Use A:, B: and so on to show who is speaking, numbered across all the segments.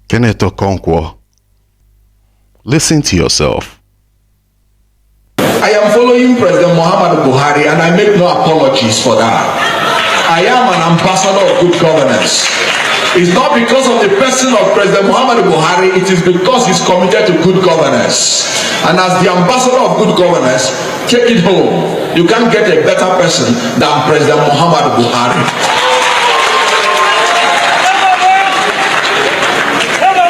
A: Kenneth Okonkwo, listen to yourself.
B: I am following President Muhammadu Buhari and I make no apologies for that. I am an ambassador of good governance. It's not because of the person of President Muhammadu Buhari, it is because he's committed to good governance. And as the ambassador of good governance, take it home. You can't get a better person than President Muhammadu Buhari.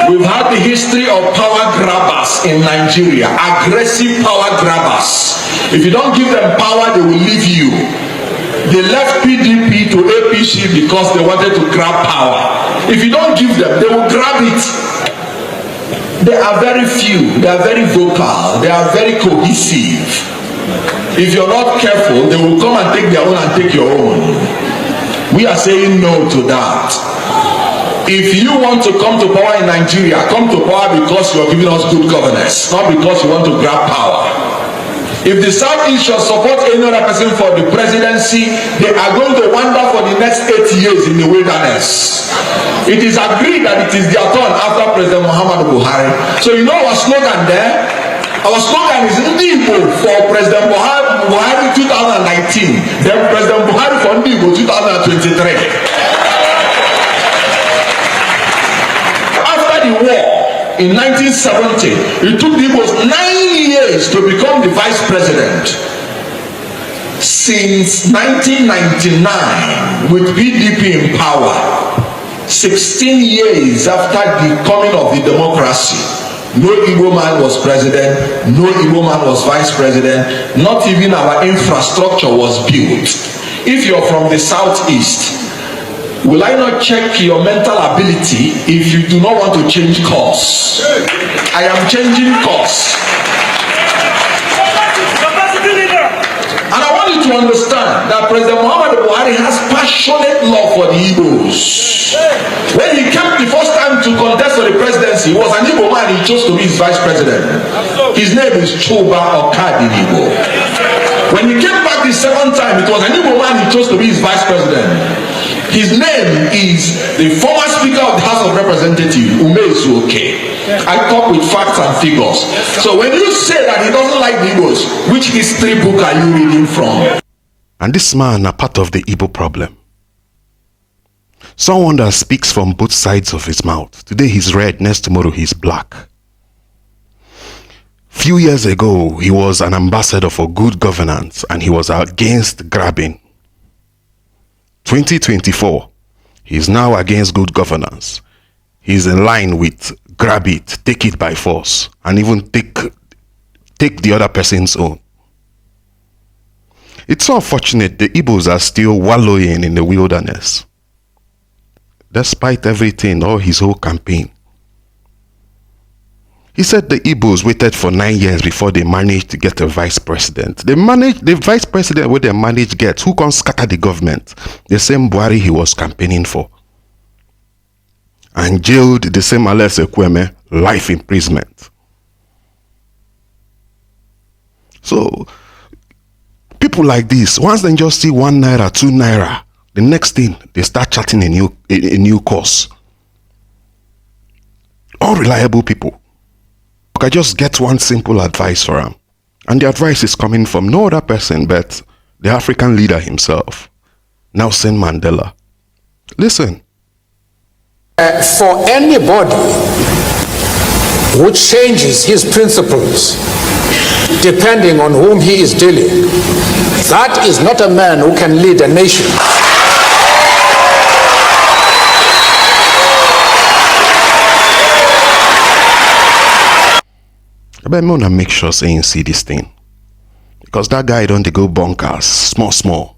B: We've had the history of power grabbers in Nigeria, aggressive power grabbers. If you don't give them power, they will leave you. They left PDP to APC because they wanted to grab power. If you don't give them, they will grab it. They are very few, they are very vocal, they are very cohesive. If you're not careful, they will come and take their own and take your own. We are saying no to that. If you want to come to power in Nigeria, come to power because you are giving us good governance, not because you want to grab power. If the Southeast shall support any other person for the presidency, they are going to wander for the next 8 years in the wilderness. It is agreed that it is their turn after President Muhammadu Buhari. So you know our slogan there? Our slogan is Ndibo for President Buhari 2019, then President Buhari for Ndibo 2023. The war in 1970, it took the Igbos 9 years to become the vice president. Since 1999, with PDP in power, 16 years after the coming of the democracy, no Igbo man was president, no Igbo man was vice president, not even our infrastructure was built. If you're from the southeast, will I not check your mental ability if you do not want to change course? I am changing course. And I want you to understand that President Muhammadu Buhari has passionate love for the Igbos. When he came the first time to contest for the presidency, he was an Igbo man, he chose to be his vice president. His name is Chuba Okadinibo. When he came back the second time, it was an Igbo man, he chose to be his vice president. His name is the former Speaker of the House of Representatives, Umezu Oke. I talk with facts and figures. So when you say that he doesn't like the Igbos, which history book are you reading from?
A: And this man are part of the Igbo problem. Someone that speaks from both sides of his mouth. Today he's red, next tomorrow he's black. Few years ago, he was an ambassador for good governance and he was against grabbing. 2024, he is now against good governance. He is in line with grab it, take it by force, and even take the other person's own. It's so unfortunate the Igbos are still wallowing in the wilderness. Despite everything, all his whole campaign. He said the Igbos waited for 9 years before they managed to get a vice president. The vice president where they managed get, who can scatter the government? The same Buhari he was campaigning for. And jailed the same Alex Ekweme, life imprisonment. So, people like this, once they just see 1 naira, 2 naira, the next thing, they start chatting a new course. Unreliable people. I just get one simple advice for him. And the advice is coming from no other person but the African leader himself, Nelson Mandela. Listen.
C: For anybody who changes his principles depending on whom he is dealing, that is not a man who can lead a nation.
A: I want to make sure saying see this thing. Because that guy don't go bonkers, small.